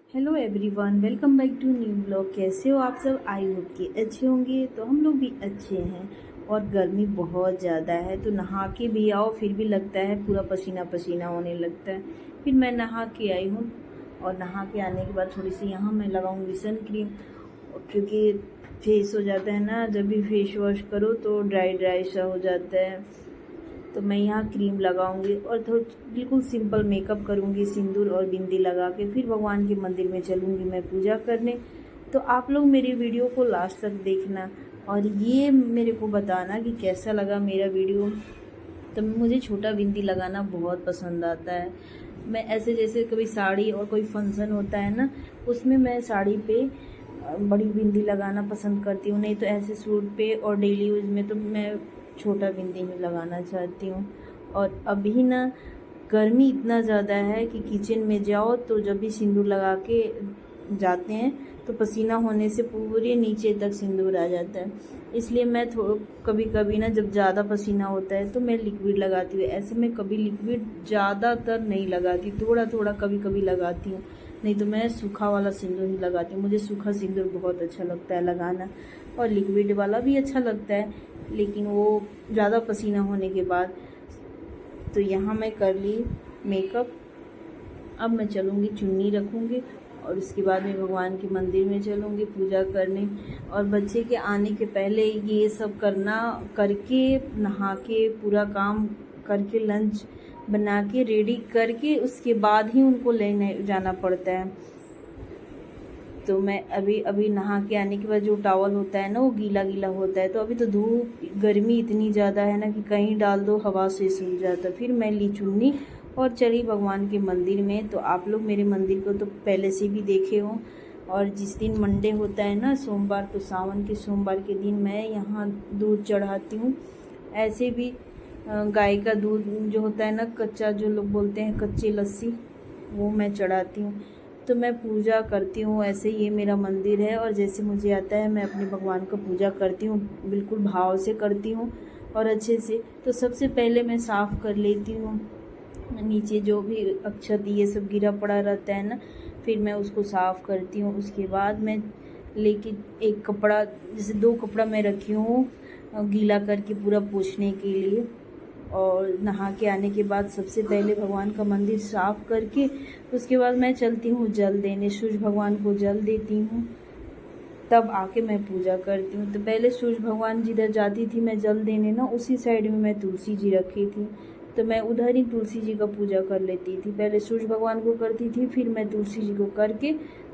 Hello everyone, welcome back to new vlog. कैसे हो आप सब? आई होप कि अच्छे होंगे। तो हम लोग भी अच्छे हैं। और गर्मी बहुत ज़्यादा है तो नहा के भी आओ फिर भी लगता है पूरा पसीना पसीना होने लगता है। फिर मैं नहा के आई हूँ और नहा के आने के बाद थोड़ी सी यहाँ मैं लगाऊंगी सन क्रीम, क्योंकि फेस हो जाता है ना, जब भी फेस वॉश करो तो ड्राई ड्राई सा हो जाता है। तो मैं यहाँ क्रीम लगाऊंगी और थोड़ा बिल्कुल सिंपल मेकअप करूँगी, सिंदूर और बिंदी लगा के फिर भगवान के मंदिर में चलूँगी मैं पूजा करने। तो आप लोग मेरे वीडियो को लास्ट तक देखना और ये मेरे को बताना कि कैसा लगा मेरा वीडियो। तो मुझे छोटा बिंदी लगाना बहुत पसंद आता है। मैं ऐसे जैसे कभी साड़ी और कोई फंक्शन होता है ना, उसमें मैं साड़ी पे बड़ी बिंदी लगाना पसंद करती हूँ, नहीं तो ऐसे सूट पे और डेली यूज में तो मैं छोटा बिंदी ही लगाना चाहती हूँ। और अभी ना गर्मी इतना ज़्यादा है कि किचन में जाओ तो जब भी सिंदूर लगा के जाते हैं तो पसीना होने से पूरे नीचे तक सिंदूर आ जाता है। इसलिए मैं कभी कभी ना जब ज़्यादा पसीना होता है तो मैं लिक्विड लगाती हूँ। ऐसे मैं कभी लिक्विड ज़्यादातर नहीं लगाती, थोड़ा थोड़ा कभी कभी लगाती हूँ, नहीं तो मैं सूखा वाला सिंदूर ही लगाती हूँ। मुझे सूखा सिंदूर बहुत अच्छा लगता है लगाना, और लिक्विड वाला भी अच्छा लगता है, लेकिन वो ज़्यादा पसीना होने के बाद। तो यहाँ मैं कर ली मेकअप। अब मैं चलूँगी, चुन्नी रखूँगी और उसके बाद में भगवान के मंदिर में चलूँगी पूजा करने। और बच्चे के आने के पहले ये सब करना करके, नहा के पूरा काम करके, लंच बना के रेडी करके उसके बाद ही उनको लेने जाना पड़ता है। तो मैं अभी अभी नहा के आने के बाद जो टॉवल होता है ना वो गीला गीला होता है, तो अभी तो धूप गर्मी इतनी ज़्यादा है ना कि कहीं डाल दो हवा से सूख जाता। फिर मैं ली चुन्नी और चली भगवान के मंदिर में। तो आप लोग मेरे मंदिर को तो पहले से भी देखे हो। और जिस दिन मंडे होता है ना, सोमवार, तो सावन के सोमवार के दिन मैं यहाँ दूध चढ़ाती हूँ। ऐसे भी गाय का दूध जो होता है ना, कच्चा, जो लोग बोलते हैं कच्ची लस्सी, वो मैं चढ़ाती हूँ। तो मैं पूजा करती हूँ, ऐसे ये मेरा मंदिर है और जैसे मुझे आता है मैं अपने भगवान का पूजा करती हूँ, बिल्कुल भाव से करती हूँ और अच्छे से। तो सबसे पहले मैं साफ़ कर लेती हूँ नीचे जो भी अक्षत ये सब गिरा पड़ा रहता है ना, फिर मैं उसको साफ़ करती हूँ। उसके बाद मैं लेके एक कपड़ा, जैसे 2 कपड़ा मैं रखी हूँ गीला करके पूरा पोंछने के लिए। और नहा के आने के बाद सबसे पहले भगवान का मंदिर साफ़ करके उसके बाद मैं चलती हूँ जल देने, सूर्य भगवान को जल देती हूँ, तब आके मैं पूजा करती हूँ। तो पहले सूर्य भगवान जिधर जाती थी मैं जल देने ना, उसी साइड में मैं तुलसी जी रखी थी, तो मैं उधर ही तुलसी जी का पूजा कर लेती थी। पहले सूर्य भगवान को करती थी, फिर मैं तुलसी जी को करके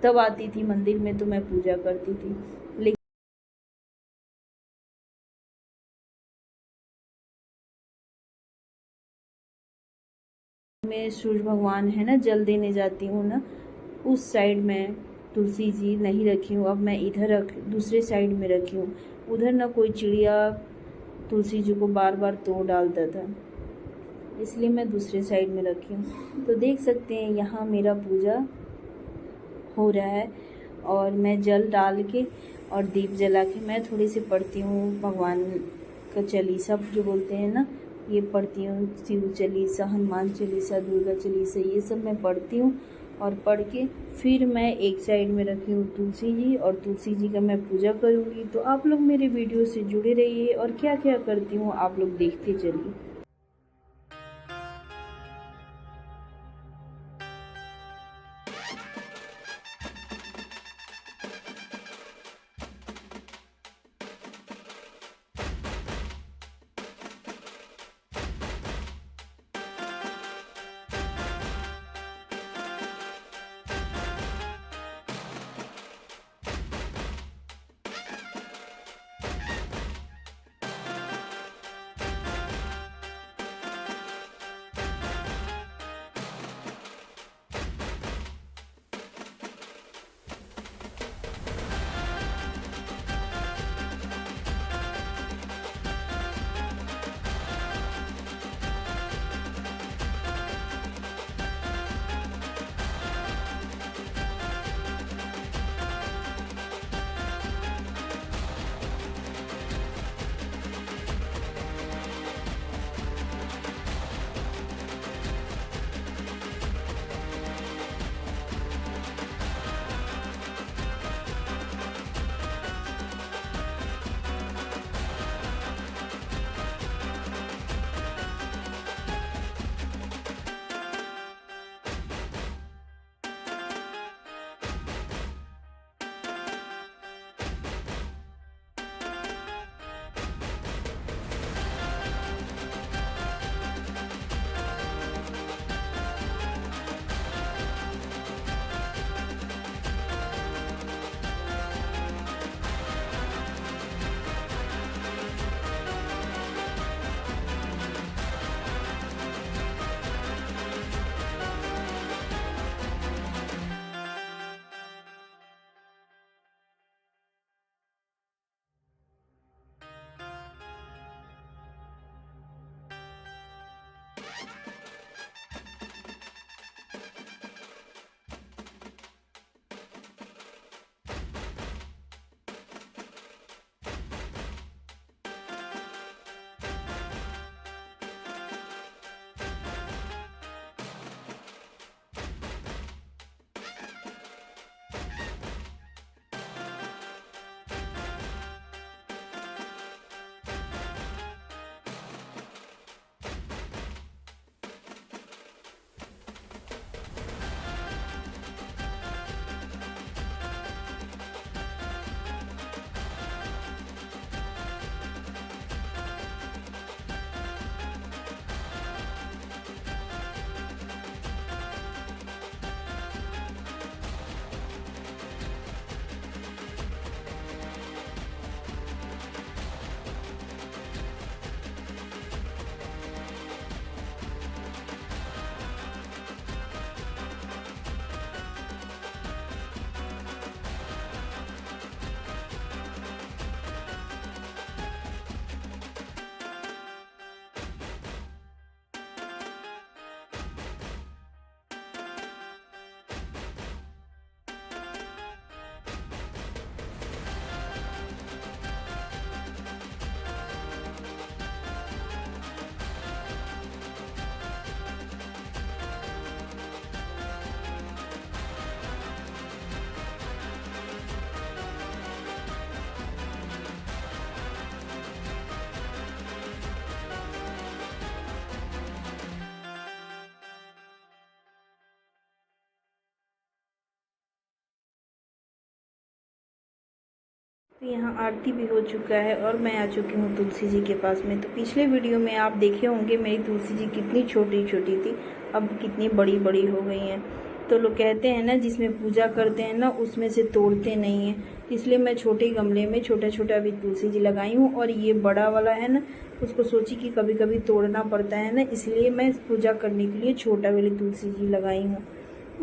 तब आती थी मंदिर में, तो मैं पूजा करती थी। मैं सूर्य भगवान है ना जल देने जाती हूँ ना, उस साइड में तुलसी जी नहीं रखी हूँ, अब मैं इधर दूसरे साइड में रखी हूँ। उधर ना कोई चिड़िया तुलसी जी को बार बार तोड़ डालता था, इसलिए मैं दूसरे साइड में रखी हूँ। तो देख सकते हैं यहाँ मेरा पूजा हो रहा है और मैं जल डाल के और दीप जला के मैं थोड़ी सी पढ़ती हूँ भगवान का चालीसा जो बोलते हैं ना, ये पढ़ती हूँ। शिव चालीसा, हनुमान चालीसा, दुर्गा चालीसा, ये सब मैं पढ़ती हूँ। और पढ़ के फिर मैं एक साइड में रखी हूँ तुलसी जी, और तुलसी जी का मैं पूजा करूँगी। तो आप लोग मेरे वीडियो से जुड़े रहिए और क्या क्या करती हूँ आप लोग देखते चलिए। तो यहाँ आरती भी हो चुका है और मैं आ चुकी हूँ तुलसी जी के पास में। तो पिछले वीडियो में आप देखे होंगे मेरी तुलसी जी कितनी छोटी छोटी थी, अब कितनी बड़ी बड़ी हो गई हैं। तो लोग कहते हैं ना, जिसमें पूजा करते हैं ना उसमें से तोड़ते नहीं हैं, इसलिए मैं छोटे गमले में छोटा छोटा अभी तुलसी जी लगाई हूँ। और ये बड़ा वाला है ना, उसको सोची कि कभी कभी तोड़ना पड़ता है ना, इसलिए मैं पूजा करने के लिए छोटा वाली तुलसी जी लगाई हूँ।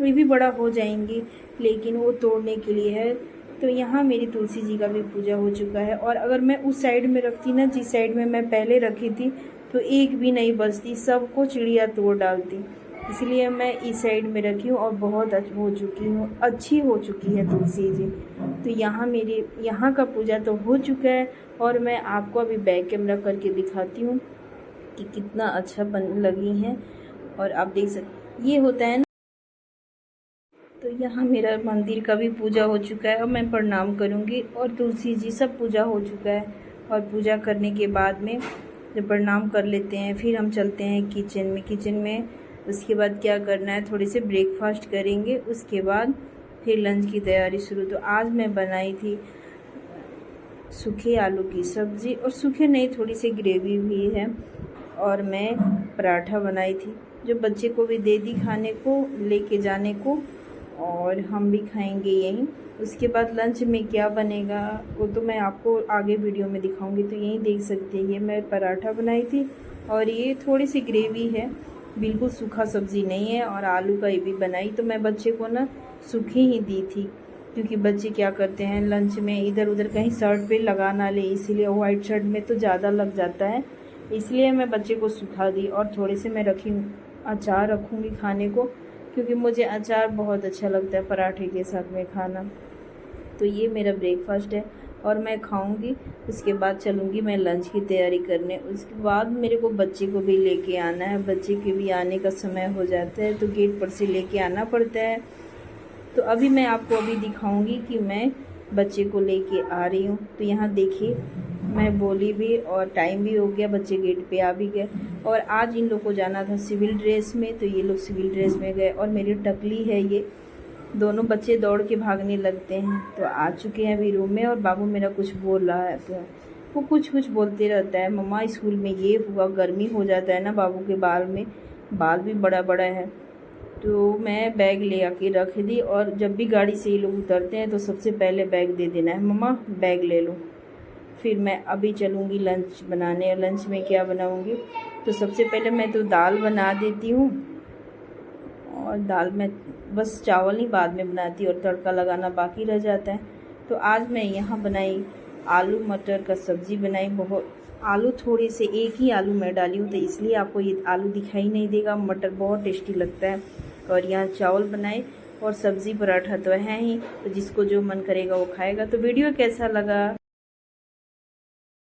ये भी बड़ा हो जाएंगी, लेकिन वो तोड़ने के लिए है। तो यहाँ मेरी तुलसी जी का भी पूजा हो चुका है। और अगर मैं उस साइड में रखती ना, जिस साइड में मैं पहले रखी थी, तो एक भी नहीं बचती, सबको चिड़िया तोड़ डालती। इसलिए मैं इस साइड में रखी हूँ और बहुत अच्छी हो चुकी है तुलसी जी। तो यहाँ मेरी यहाँ का पूजा तो हो चुका है। और मैं आपको अभी बैक कैमरा करके दिखाती हूँ कि कितना अच्छा बन लगी हैं। और आप देख सकते, ये होता है ना। तो यहाँ मेरा मंदिर का भी पूजा हो चुका है और मैं प्रणाम करूँगी। और तुलसी जी सब पूजा हो चुका है। और पूजा करने के बाद में जब प्रणाम कर लेते हैं, फिर हम चलते हैं किचन में। उसके बाद क्या करना है, थोड़ी से ब्रेकफास्ट करेंगे, उसके बाद फिर लंच की तैयारी शुरू। तो आज मैं बनाई थी सूखे आलू की सब्ज़ी, और सूखे नहीं, थोड़ी सी ग्रेवी भी है। और मैं पराठा बनाई थी, जो बच्चे को भी दे दी खाने को, लेके जाने को, और हम भी खाएंगे यहीं। उसके बाद लंच में क्या बनेगा वो तो मैं आपको आगे वीडियो में दिखाऊंगी। तो यहीं देख सकते हैं, ये मैं पराठा बनाई थी और ये थोड़ी सी ग्रेवी है, बिल्कुल सूखा सब्ज़ी नहीं है। और आलू का ये भी बनाई। तो मैं बच्चे को ना सूखी ही दी थी, क्योंकि बच्चे क्या करते हैं लंच में इधर उधर कहीं शर्ट पे लगा ना ले, इसीलिए वाइट शर्ट में तो ज़्यादा लग जाता है, इसलिए मैं बच्चे को सुखा दी। और थोड़े से मैं अचार रखूँगी खाने को, क्योंकि मुझे अचार बहुत अच्छा लगता है पराठे के साथ में खाना। तो ये मेरा ब्रेकफास्ट है और मैं खाऊंगी। उसके बाद चलूँगी मैं लंच की तैयारी करने। उसके बाद मेरे को बच्चे को भी लेके आना है, बच्चे के भी आने का समय हो जाता है, तो गेट पर से लेके आना पड़ता है। तो अभी मैं आपको दिखाऊंगी कि मैं बच्चे को लेके आ रही हूँ। तो यहाँ देखिए, मैं बोली भी और टाइम भी हो गया, बच्चे गेट पे आ भी गए। और आज इन लोग को जाना था सिविल ड्रेस में, तो ये लोग सिविल ड्रेस में गए। और मेरी टकली है, ये दोनों बच्चे दौड़ के भागने लगते हैं। तो आ चुके हैं अभी रूम में, और बाबू मेरा कुछ बोल रहा है, तो वो कुछ बोलते रहता है, मम्मा स्कूल में ये हुआ, गर्मी हो जाता है ना बाबू के बाल भी बड़ा बड़ा है। तो मैं बैग ले आके रख दी, और जब भी गाड़ी से ये लोग उतरते हैं तो सबसे पहले बैग दे देना है, मम्मा बैग ले लो। फिर मैं अभी चलूँगी लंच बनाने। लंच में क्या बनाऊँगी, तो सबसे पहले मैं तो दाल बना देती हूँ, और दाल में बस चावल ही बाद में बनाती और तड़का लगाना बाकी रह जाता है। तो आज मैं यहाँ बनाई आलू मटर का सब्ज़ी बनाई। बहुत आलू थोड़े से, एक ही आलू मैं डाली हूँ, तो इसलिए आपको ये आलू दिखाई नहीं देगा। मटर बहुत टेस्टी लगता है। और यहाँ चावल बनाए और सब्ज़ी पराठा तो है ही, तो जिसको जो मन करेगा वो खाएगा। तो वीडियो कैसा लगा